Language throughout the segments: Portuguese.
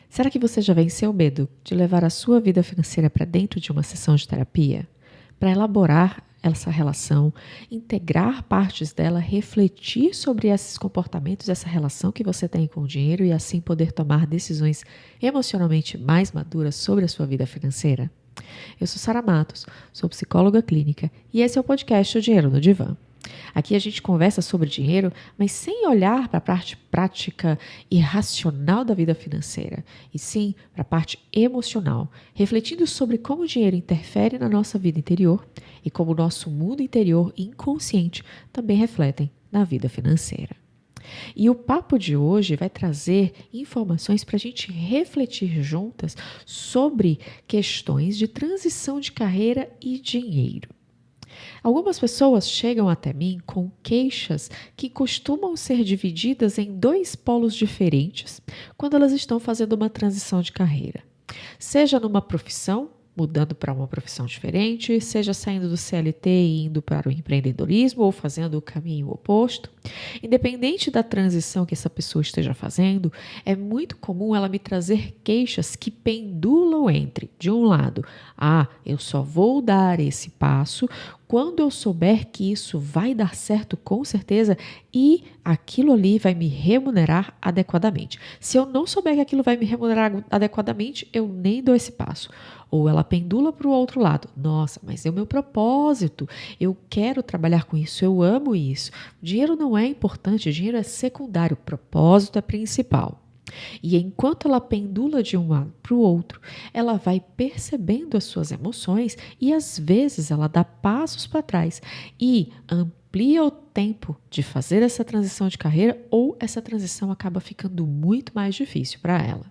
Será que você já venceu o medo de levar a sua vida financeira para dentro de uma sessão de terapia? Para elaborar essa relação, integrar partes dela, refletir sobre esses comportamentos, essa relação que você tem com o dinheiro e assim poder tomar decisões emocionalmente mais maduras sobre a sua vida financeira? Eu sou Sara Matos, sou psicóloga clínica e esse é o podcast O Dinheiro no Divã. Aqui a gente conversa sobre dinheiro, mas sem olhar para a parte prática e racional da vida financeira, e sim para a parte emocional, refletindo sobre como o dinheiro interfere na nossa vida interior e como o nosso mundo interior e inconsciente também refletem na vida financeira. E o papo de hoje vai trazer informações para a gente refletir juntas sobre questões de transição de carreira e dinheiro. Algumas pessoas chegam até mim com queixas que costumam ser divididas em dois polos diferentes quando elas estão fazendo uma transição de carreira. Seja numa profissão, mudando para uma profissão diferente, seja saindo do CLT e indo para o empreendedorismo ou fazendo o caminho oposto. Independente da transição que essa pessoa esteja fazendo, é muito comum ela me trazer queixas que pendulam entre, de um lado, eu só vou dar esse passo quando eu souber que isso vai dar certo com certeza e aquilo ali vai me remunerar adequadamente. Se eu não souber que aquilo vai me remunerar adequadamente, eu nem dou esse passo. Ou ela pendula para o outro lado. Nossa, mas é o meu propósito. Eu quero trabalhar com isso, eu amo isso. O dinheiro não é importante, o dinheiro é secundário, o propósito é principal. E enquanto ela pendula de um lado para o outro, ela vai percebendo as suas emoções e às vezes ela dá passos para trás e amplia o tempo de fazer essa transição de carreira ou essa transição acaba ficando muito mais difícil para ela.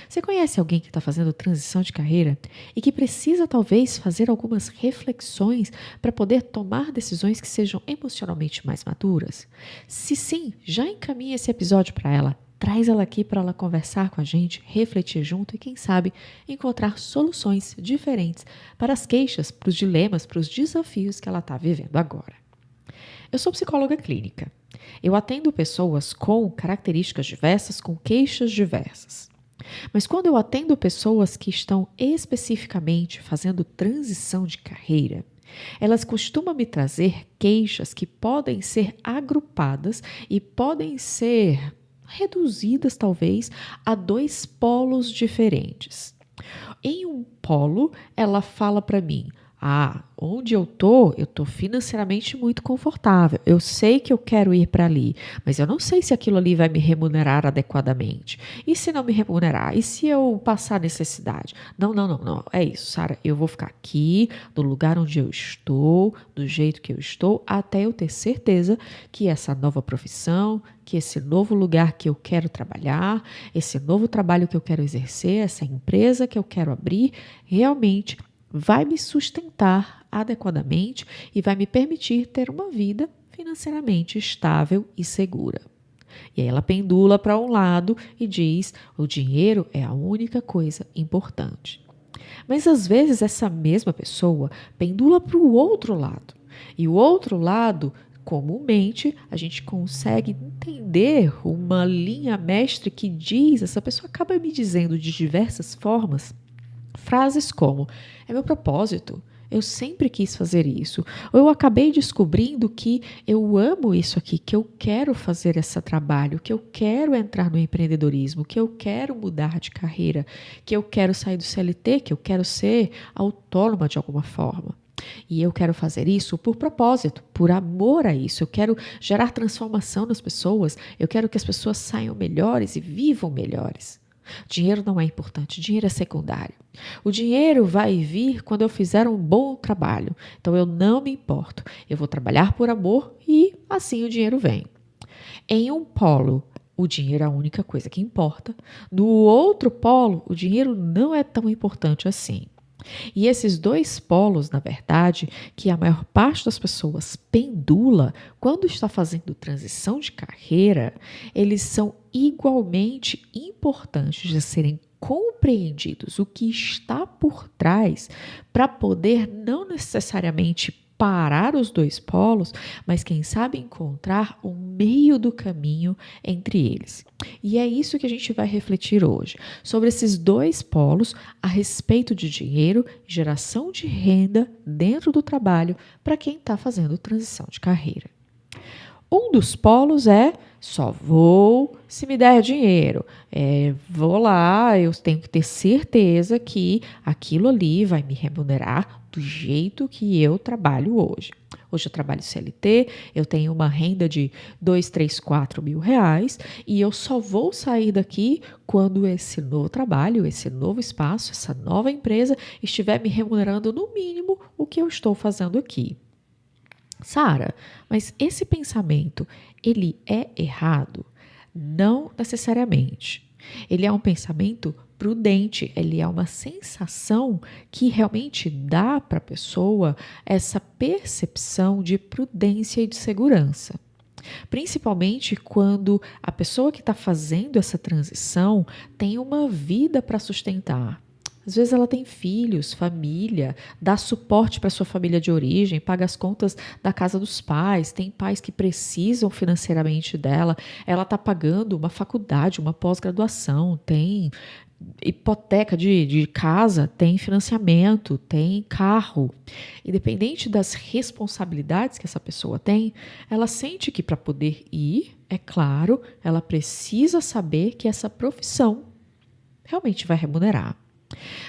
Você conhece alguém que está fazendo transição de carreira e que precisa talvez fazer algumas reflexões para poder tomar decisões que sejam emocionalmente mais maduras? Se sim, já encaminhe esse episódio para ela. Traz ela aqui para ela conversar com a gente, refletir junto e, quem sabe, encontrar soluções diferentes para as queixas, para os dilemas, para os desafios que ela está vivendo agora. Eu sou psicóloga clínica. Eu atendo pessoas com características diversas, com queixas diversas. Mas quando eu atendo pessoas que estão especificamente fazendo transição de carreira, elas costumam me trazer queixas que podem ser agrupadas e podem ser reduzidas, talvez, a dois polos diferentes. Em um polo, ela fala para mim: onde eu tô financeiramente muito confortável. Eu sei que eu quero ir para ali, mas eu não sei se aquilo ali vai me remunerar adequadamente. E se não me remunerar? E se eu passar necessidade? Não. É isso, Sara. Eu vou ficar aqui, no lugar onde eu estou, do jeito que eu estou, até eu ter certeza que essa nova profissão, que esse novo lugar que eu quero trabalhar, esse novo trabalho que eu quero exercer, essa empresa que eu quero abrir, realmente vai me sustentar adequadamente e vai me permitir ter uma vida financeiramente estável e segura. E aí ela pendula para um lado e diz: o dinheiro é a única coisa importante. Mas às vezes essa mesma pessoa pendula para o outro lado. E o outro lado, comumente, a gente consegue entender uma linha mestre que diz, essa pessoa acaba me dizendo de diversas formas, frases como: é meu propósito, eu sempre quis fazer isso. Ou eu acabei descobrindo que eu amo isso aqui, que eu quero fazer esse trabalho, que eu quero entrar no empreendedorismo, que eu quero mudar de carreira, que eu quero sair do CLT, que eu quero ser autônoma de alguma forma. E eu quero fazer isso por propósito, por amor a isso. Eu quero gerar transformação nas pessoas, eu quero que as pessoas saiam melhores e vivam melhores. Dinheiro não é importante, dinheiro é secundário. O dinheiro vai vir quando eu fizer um bom trabalho. Então eu não me importo. Eu vou trabalhar por amor e assim o dinheiro vem. Em um polo, o dinheiro é a única coisa que importa. No outro polo, o dinheiro não é tão importante assim. E esses dois polos, na verdade, que a maior parte das pessoas pendula quando está fazendo transição de carreira, eles são igualmente importantes de serem compreendidos, o que está por trás, para poder não necessariamente parar os dois polos, mas quem sabe encontrar um meio do caminho entre eles. E é isso que a gente vai refletir hoje, sobre esses dois polos a respeito de dinheiro e geração de renda dentro do trabalho para quem está fazendo transição de carreira. Um dos polos é só vou se me der dinheiro. Vou lá, eu tenho que ter certeza que aquilo ali vai me remunerar do jeito que eu trabalho hoje. Hoje eu trabalho CLT, eu tenho uma renda de 2, 3, 4 mil reais e eu só vou sair daqui quando esse novo trabalho, esse novo espaço, essa nova empresa estiver me remunerando no mínimo o que eu estou fazendo aqui. Sara, mas esse pensamento, ele é errado? Não necessariamente. Ele é um pensamento prudente, ele é uma sensação que realmente dá para a pessoa essa percepção de prudência e de segurança. Principalmente quando a pessoa que está fazendo essa transição tem uma vida para sustentar. Às vezes ela tem filhos, família, dá suporte para sua família de origem, paga as contas da casa dos pais, tem pais que precisam financeiramente dela, ela está pagando uma faculdade, uma pós-graduação, tem hipoteca de casa, tem financiamento, tem carro. Independente das responsabilidades que essa pessoa tem, ela sente que para poder ir, é claro, ela precisa saber que essa profissão realmente vai remunerar.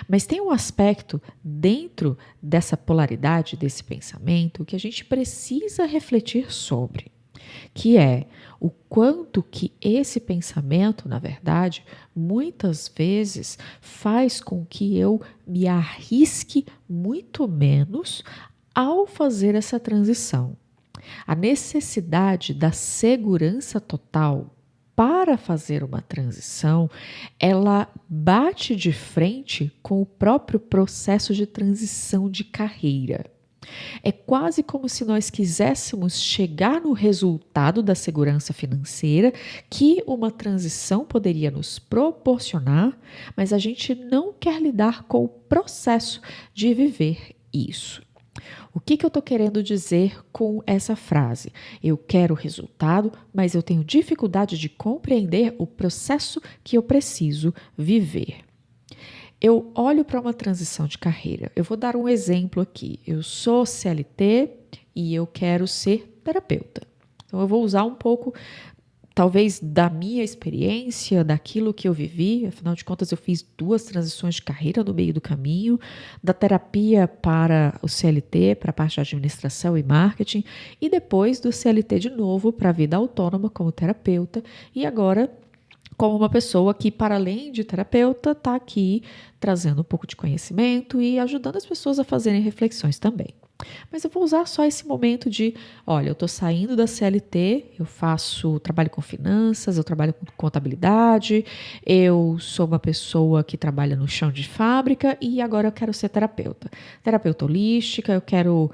Mas tem um aspecto dentro dessa polaridade, desse pensamento, que a gente precisa refletir sobre, que é o quanto que esse pensamento, na verdade, muitas vezes faz com que eu me arrisque muito menos ao fazer essa transição. A necessidade da segurança total para fazer uma transição, ela bate de frente com o próprio processo de transição de carreira. É quase como se nós quiséssemos chegar no resultado da segurança financeira que uma transição poderia nos proporcionar, mas a gente não quer lidar com o processo de viver isso. O que eu estou querendo dizer com essa frase? Eu quero o resultado, mas eu tenho dificuldade de compreender o processo que eu preciso viver. Eu olho para uma transição de carreira. Eu vou dar um exemplo aqui. Eu sou CLT e eu quero ser terapeuta. Então, eu vou usar um pouco, talvez, da minha experiência, daquilo que eu vivi. Afinal de contas, eu fiz 2 transições de carreira no meio do caminho, da terapia para o CLT, para a parte de administração e marketing, e depois do CLT de novo para a vida autônoma como terapeuta, e agora como uma pessoa que, para além de terapeuta, está aqui trazendo um pouco de conhecimento e ajudando as pessoas a fazerem reflexões também. Mas eu vou usar só esse momento de, olha, eu estou saindo da CLT, trabalho com finanças, eu trabalho com contabilidade, eu sou uma pessoa que trabalha no chão de fábrica e agora eu quero ser terapeuta. Terapeuta holística, eu quero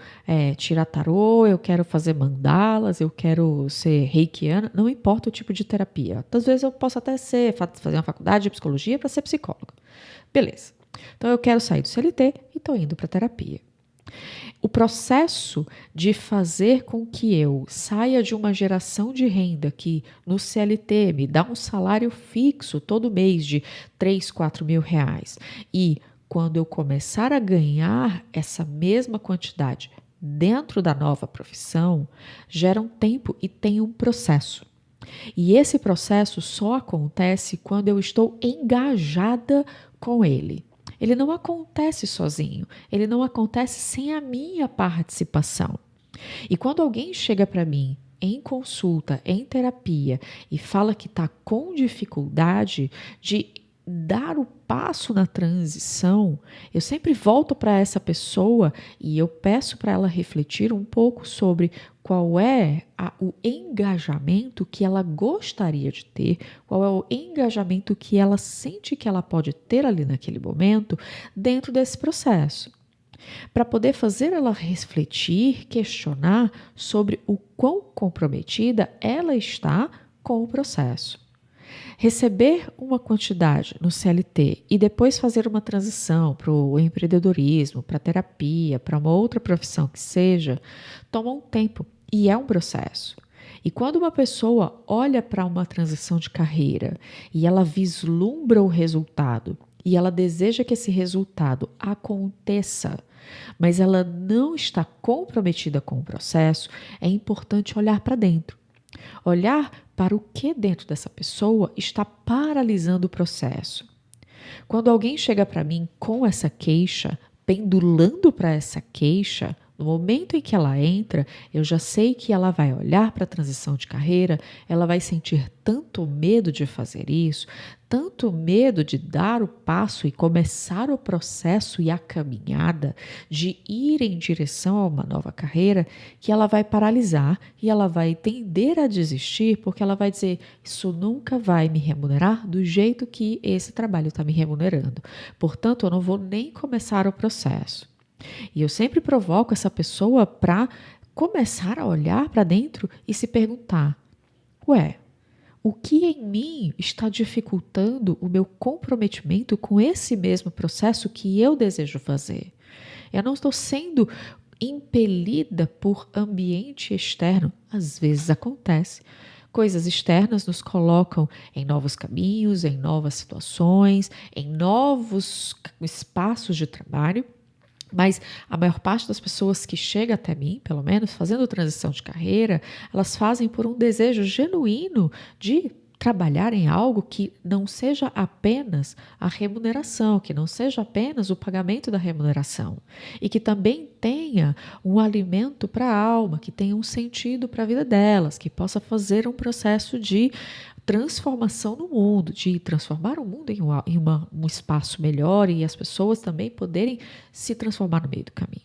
tirar tarô, eu quero fazer mandalas, eu quero ser reikiana, não importa o tipo de terapia. Às vezes eu posso até fazer uma faculdade de psicologia para ser psicóloga. Beleza. Então eu quero sair do CLT e estou indo para terapia. O processo de fazer com que eu saia de uma geração de renda que no CLT me dá um salário fixo todo mês de 3, 4 mil reais e quando eu começar a ganhar essa mesma quantidade dentro da nova profissão, gera um tempo e tem um processo. E esse processo só acontece quando eu estou engajada com ele. Ele não acontece sozinho, ele não acontece sem a minha participação. E quando alguém chega para mim em consulta, em terapia, e fala que está com dificuldade de dar o passo na transição, eu sempre volto para essa pessoa e eu peço para ela refletir um pouco sobre qual é o engajamento que ela gostaria de ter, qual é o engajamento que ela sente que ela pode ter ali naquele momento dentro desse processo. Para poder fazer ela refletir, questionar sobre o quão comprometida ela está com o processo. Receber uma quantidade no CLT e depois fazer uma transição para o empreendedorismo, para a terapia, para uma outra profissão que seja, toma um tempo e é um processo. E quando uma pessoa olha para uma transição de carreira e ela vislumbra o resultado e ela deseja que esse resultado aconteça, mas ela não está comprometida com o processo, é importante olhar para dentro. Olhar para o que dentro dessa pessoa está paralisando o processo. Quando alguém chega para mim com essa queixa, pendulando para essa queixa, no momento em que ela entra, eu já sei que ela vai olhar para a transição de carreira, ela vai sentir tanto medo de fazer isso, tanto medo de dar o passo e começar o processo e a caminhada de ir em direção a uma nova carreira, que ela vai paralisar e ela vai tender a desistir, porque ela vai dizer: isso nunca vai me remunerar do jeito que esse trabalho está me remunerando. Portanto, eu não vou nem começar o processo. E eu sempre provoco essa pessoa para começar a olhar para dentro e se perguntar: ué, o que em mim está dificultando o meu comprometimento com esse mesmo processo que eu desejo fazer? Eu não estou sendo impelida por ambiente externo. Às vezes acontece. Coisas externas nos colocam em novos caminhos, em novas situações, em novos espaços de trabalho. Mas a maior parte das pessoas que chega até mim, pelo menos, fazendo transição de carreira, elas fazem por um desejo genuíno de trabalhar em algo que não seja apenas a remuneração, que não seja apenas o pagamento da remuneração, e que também tenha um alimento para a alma, que tenha um sentido para a vida delas, que possa fazer um processo de transformação no mundo, de transformar o mundo em um espaço melhor e as pessoas também poderem se transformar no meio do caminho.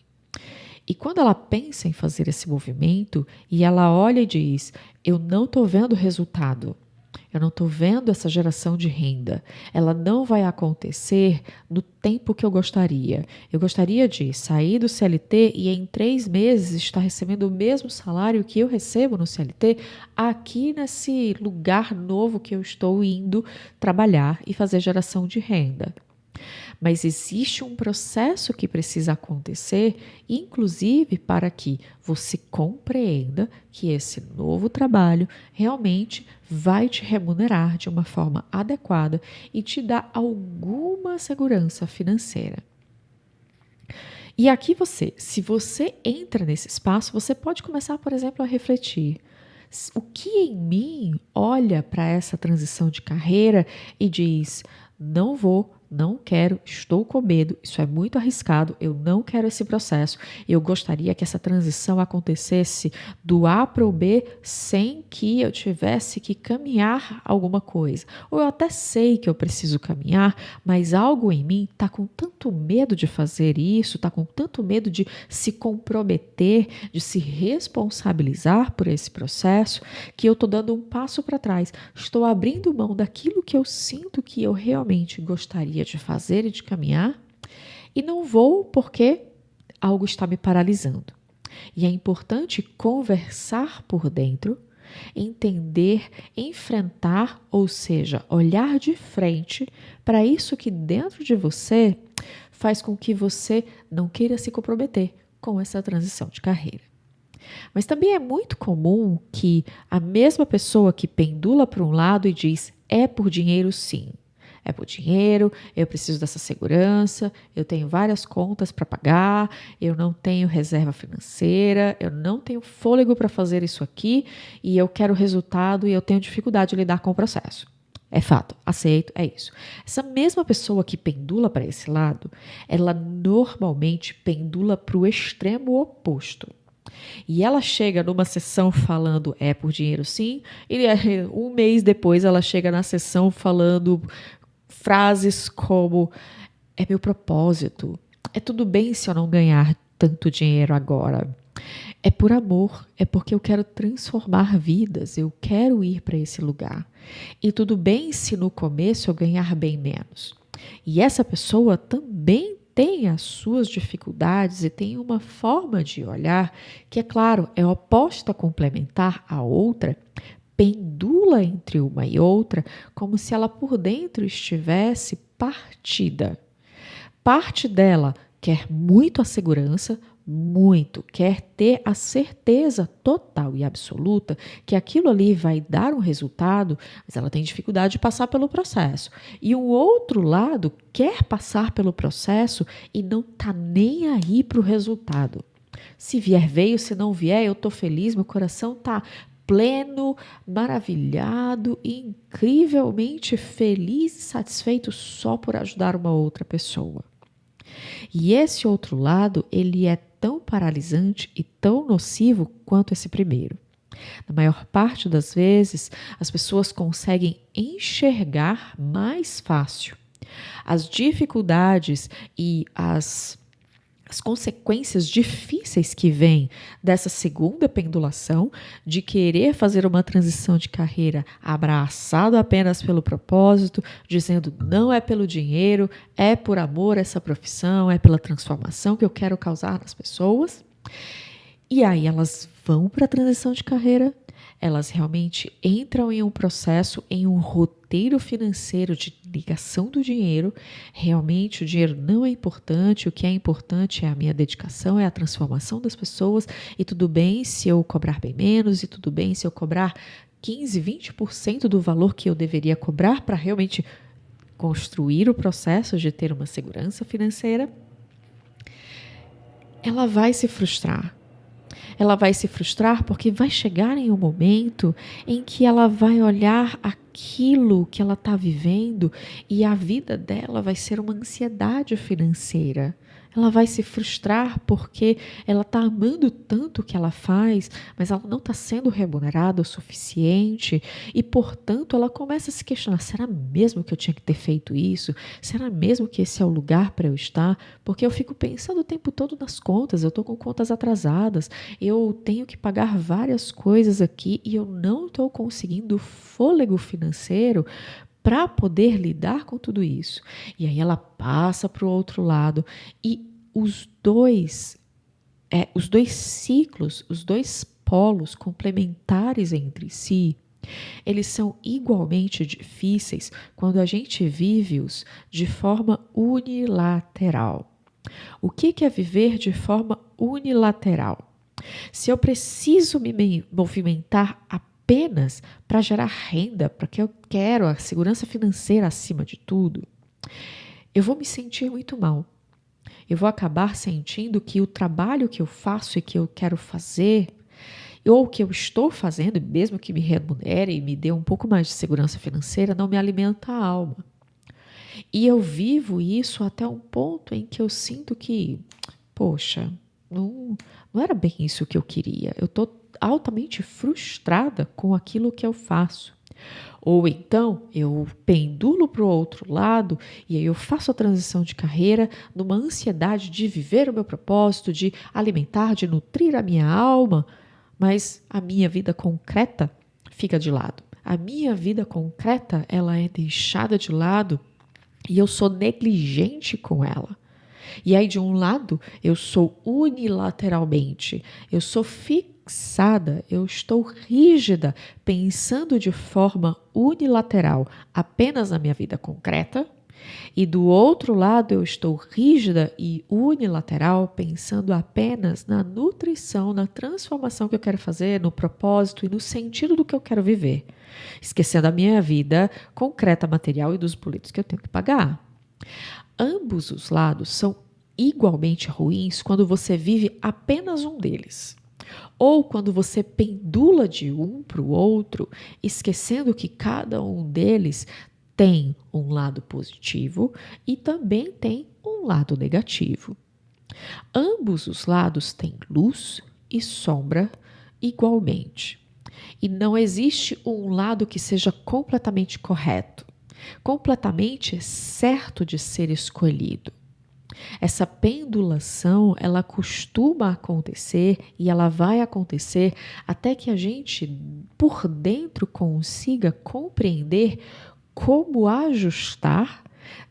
E quando ela pensa em fazer esse movimento e ela olha e diz: eu não estou vendo resultado, eu não estou vendo essa geração de renda, ela não vai acontecer no tempo que eu gostaria. Eu gostaria de sair do CLT e em 3 meses estar recebendo o mesmo salário que eu recebo no CLT aqui nesse lugar novo que eu estou indo trabalhar e fazer geração de renda. Mas existe um processo que precisa acontecer, inclusive para que você compreenda que esse novo trabalho realmente vai te remunerar de uma forma adequada e te dar alguma segurança financeira. E aqui se você entra nesse espaço, você pode começar, por exemplo, a refletir: o que em mim olha para essa transição de carreira e diz: não vou, não quero, estou com medo, isso é muito arriscado, eu não quero esse processo. Eu gostaria que essa transição acontecesse do A para o B sem que eu tivesse que caminhar alguma coisa. Ou eu até sei que eu preciso caminhar, mas algo em mim está com tanto medo de fazer isso, está com tanto medo de se comprometer, de se responsabilizar por esse processo, que eu estou dando um passo para trás. Estou abrindo mão daquilo que eu sinto que eu realmente gostaria de fazer e de caminhar, e não vou porque algo está me paralisando. E é importante conversar por dentro, entender, enfrentar, ou seja, olhar de frente para isso que dentro de você faz com que você não queira se comprometer com essa transição de carreira. Mas também é muito comum que a mesma pessoa que pendula para um lado e diz: é por dinheiro sim, é por dinheiro, eu preciso dessa segurança, eu tenho várias contas para pagar, eu não tenho reserva financeira, eu não tenho fôlego para fazer isso aqui e eu quero resultado e eu tenho dificuldade de lidar com o processo. É fato, aceito, é isso. Essa mesma pessoa que pendula para esse lado, ela normalmente pendula para o extremo oposto. E ela chega numa sessão falando é por dinheiro sim, e um mês depois ela chega na sessão falando frases como: é meu propósito, é tudo bem se eu não ganhar tanto dinheiro agora, é por amor, é porque eu quero transformar vidas, eu quero ir para esse lugar. E tudo bem se no começo eu ganhar bem menos. E essa pessoa também tem as suas dificuldades e tem uma forma de olhar que, é claro, é oposta a complementar a outra, pendula entre uma e outra como se ela por dentro estivesse partida. Parte dela quer muito a segurança, muito, quer ter a certeza total e absoluta que aquilo ali vai dar um resultado, mas ela tem dificuldade de passar pelo processo. E um outro lado quer passar pelo processo e não está nem aí para o resultado. Se vier, veio, se não vier, eu estou feliz, meu coração está pleno, maravilhado e incrivelmente feliz e satisfeito só por ajudar uma outra pessoa. E esse outro lado, ele é tão paralisante e tão nocivo quanto esse primeiro. Na maior parte das vezes, as pessoas conseguem enxergar mais fácil as dificuldades e as consequências difíceis que vêm dessa segunda pendulação de querer fazer uma transição de carreira abraçado apenas pelo propósito, dizendo não é pelo dinheiro, é por amor a essa profissão, é pela transformação que eu quero causar nas pessoas. E aí elas vão para a transição de carreira, elas realmente entram em um processo, em um roteiro financeiro de ligação do dinheiro. Realmente o dinheiro não é importante, o que é importante é a minha dedicação, é a transformação das pessoas, e tudo bem se eu cobrar bem menos, e tudo bem se eu cobrar 15, 20% do valor que eu deveria cobrar para realmente construir o processo de ter uma segurança financeira. Ela vai se frustrar. Ela vai se frustrar porque vai chegar em um momento em que ela vai olhar aquilo que ela está vivendo e a vida dela vai ser uma ansiedade financeira. Ela vai se frustrar porque ela está amando tanto o que ela faz, mas ela não está sendo remunerada o suficiente e, portanto, ela começa a se questionar, será mesmo que eu tinha que ter feito isso? Será mesmo que esse é o lugar para eu estar? Porque eu fico pensando o tempo todo nas contas, eu estou com contas atrasadas, eu tenho que pagar várias coisas aqui e eu não estou conseguindo fôlego financeiro para poder lidar com tudo isso. E aí ela passa para o outro lado e os dois ciclos, os dois polos complementares entre si, eles são igualmente difíceis quando a gente vive-os de forma unilateral. O que é viver de forma unilateral? Se eu preciso me movimentar apenas para gerar renda, para que eu quero a segurança financeira acima de tudo, eu vou me sentir muito mal. Eu vou acabar sentindo que o trabalho que eu faço e que eu quero fazer, ou que eu estou fazendo, mesmo que me remunere e me dê um pouco mais de segurança financeira, não me alimenta a alma. E eu vivo isso até um ponto em que eu sinto que, poxa, não era bem isso que eu queria. Eu estou altamente frustrada com aquilo que eu faço. Ou então eu pendulo para o outro lado e aí eu faço a transição de carreira numa ansiedade de viver o meu propósito, de alimentar, de nutrir a minha alma, mas a minha vida concreta fica de lado. A minha vida concreta, ela é deixada de lado e eu sou negligente com ela. E aí, de um lado, eu sou unilateralmente, eu sou fixada, eu estou rígida, pensando de forma unilateral apenas na minha vida concreta. E do outro lado, eu estou rígida e unilateral, pensando apenas na nutrição, na transformação que eu quero fazer, no propósito e no sentido do que eu quero viver, esquecendo a minha vida concreta, material e dos boletos que eu tenho que pagar. Ambos os lados são igualmente ruins quando você vive apenas um deles. Ou quando você pendula de um para o outro, esquecendo que cada um deles tem um lado positivo e também tem um lado negativo. Ambos os lados têm luz e sombra igualmente. E não existe um lado que seja completamente correto, completamente certo de ser escolhido. Essa pendulação, ela costuma acontecer e ela vai acontecer até que a gente, por dentro, consiga compreender como ajustar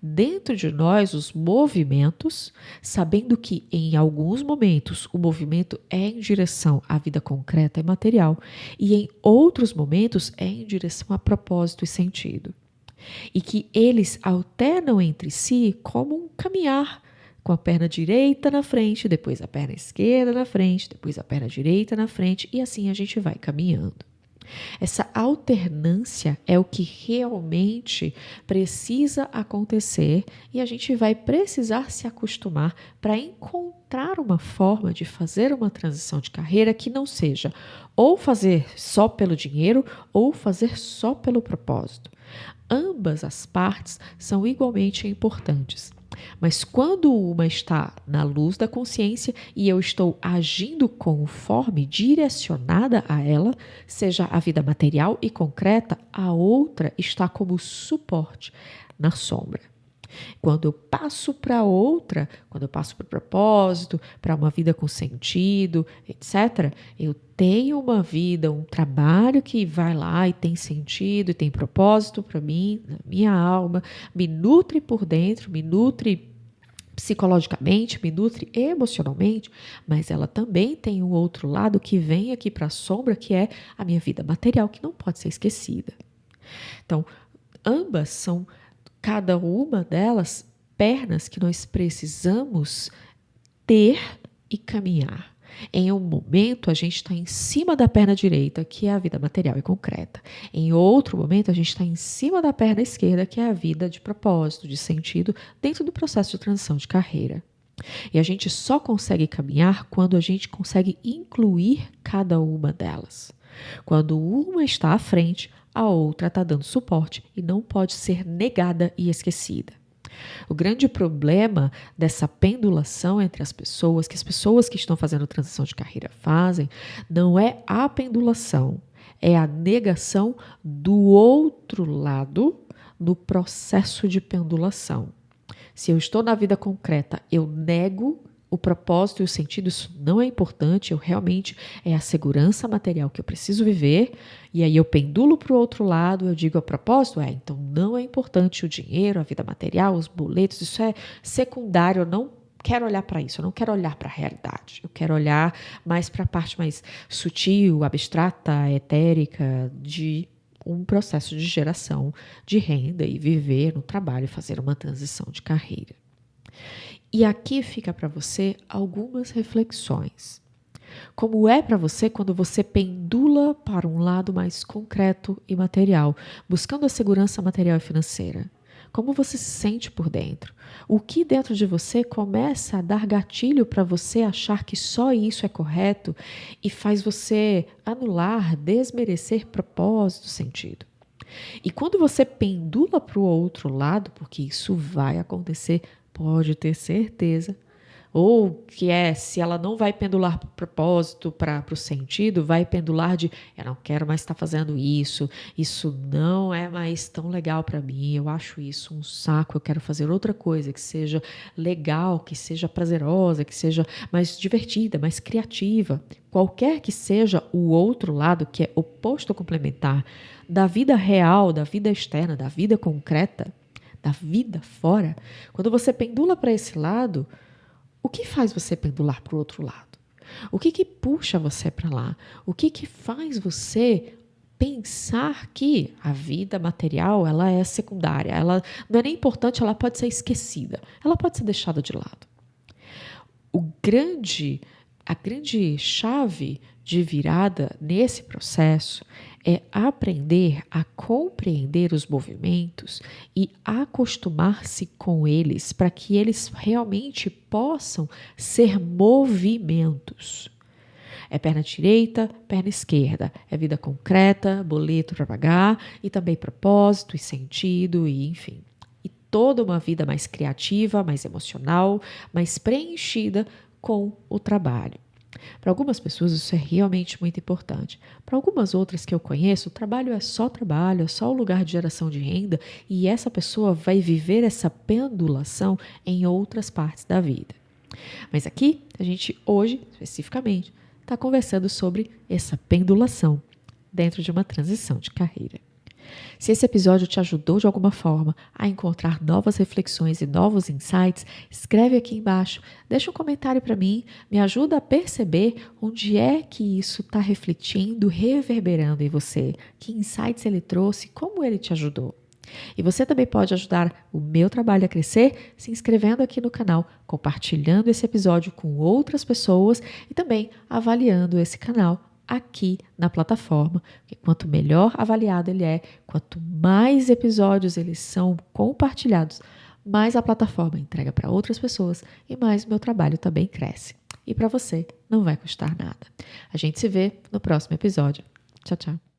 dentro de nós os movimentos, sabendo que em alguns momentos o movimento é em direção à vida concreta e material e em outros momentos é em direção a propósito e sentido. E que eles alternam entre si como um caminhar, com a perna direita na frente, depois a perna esquerda na frente, depois a perna direita na frente, e assim a gente vai caminhando. Essa alternância é o que realmente precisa acontecer e a gente vai precisar se acostumar para encontrar uma forma de fazer uma transição de carreira que não seja ou fazer só pelo dinheiro ou fazer só pelo propósito. Ambas as partes são igualmente importantes. Mas quando uma está na luz da consciência e eu estou agindo conforme direcionada a ela, seja a vida material e concreta, a outra está como suporte na sombra. Quando eu passo para outra, quando eu passo para o propósito, para uma vida com sentido, etc., eu tenho uma vida, um trabalho que vai lá e tem sentido e tem propósito para mim, na minha alma, me nutre por dentro, me nutre psicologicamente, me nutre emocionalmente, mas ela também tem um outro lado que vem aqui para a sombra, que é a minha vida material, que não pode ser esquecida. Então, ambas são, cada uma delas, pernas que nós precisamos ter e caminhar. Em um momento, a gente está em cima da perna direita, que é a vida material e concreta. Em outro momento, a gente está em cima da perna esquerda, que é a vida de propósito, de sentido, dentro do processo de transição de carreira. E a gente só consegue caminhar quando a gente consegue incluir cada uma delas. Quando uma está à frente, a outra está dando suporte e não pode ser negada e esquecida. O grande problema dessa pendulação entre as pessoas, que as pessoas que estão fazendo transição de carreira fazem, não é a pendulação, é a negação do outro lado no processo de pendulação. Se eu estou na vida concreta, eu nego o propósito e o sentido, isso não é importante, eu realmente é a segurança material que eu preciso viver, e aí eu pendulo para o outro lado, eu digo a propósito, então não é importante o dinheiro, a vida material, os boletos, isso é secundário, eu não quero olhar para isso, eu não quero olhar para a realidade, eu quero olhar mais para a parte mais sutil, abstrata, etérica, de um processo de geração de renda e viver no trabalho, fazer uma transição de carreira. E aqui fica para você algumas reflexões. Como é para você quando você pendula para um lado mais concreto e material, buscando a segurança material e financeira? Como você se sente por dentro? O que dentro de você começa a dar gatilho para você achar que só isso é correto e faz você anular, desmerecer propósito, sentido? E quando você pendula para o outro lado, porque isso vai acontecer, pode ter certeza, ou que se ela não vai pendular para o propósito, para o sentido, vai pendular de eu não quero mais estar fazendo isso não é mais tão legal para mim, eu acho isso um saco, eu quero fazer outra coisa que seja legal, que seja prazerosa, que seja mais divertida, mais criativa. Qualquer que seja o outro lado, que é oposto ou complementar da vida real, da vida externa, da vida concreta, da vida fora, quando você pendula para esse lado, o que faz você pendular para o outro lado? O que puxa você para lá? O que faz você pensar que a vida material ela é secundária, ela não é nem importante, ela pode ser esquecida, ela pode ser deixada de lado. A grande chave de virada nesse processo é aprender a compreender os movimentos e acostumar-se com eles para que eles realmente possam ser movimentos. É perna direita, perna esquerda, é vida concreta, boleto para pagar e também propósito e sentido e enfim. E toda uma vida mais criativa, mais emocional, mais preenchida com o trabalho. Para algumas pessoas isso é realmente muito importante. Para algumas outras que eu conheço, o trabalho, é só o lugar de geração de renda e essa pessoa vai viver essa pendulação em outras partes da vida. Mas aqui, a gente hoje, especificamente, está conversando sobre essa pendulação dentro de uma transição de carreira. Se esse episódio te ajudou de alguma forma a encontrar novas reflexões e novos insights, escreve aqui embaixo, deixa um comentário para mim, me ajuda a perceber onde é que isso está refletindo, reverberando em você, que insights ele trouxe, como ele te ajudou. E você também pode ajudar o meu trabalho a crescer se inscrevendo aqui no canal, compartilhando esse episódio com outras pessoas e também avaliando esse canal aqui na plataforma. Porque quanto melhor avaliado ele é, quanto mais episódios eles são compartilhados, mais a plataforma entrega para outras pessoas e mais meu trabalho também cresce. E para você não vai custar nada. A gente se vê no próximo episódio. Tchau, tchau.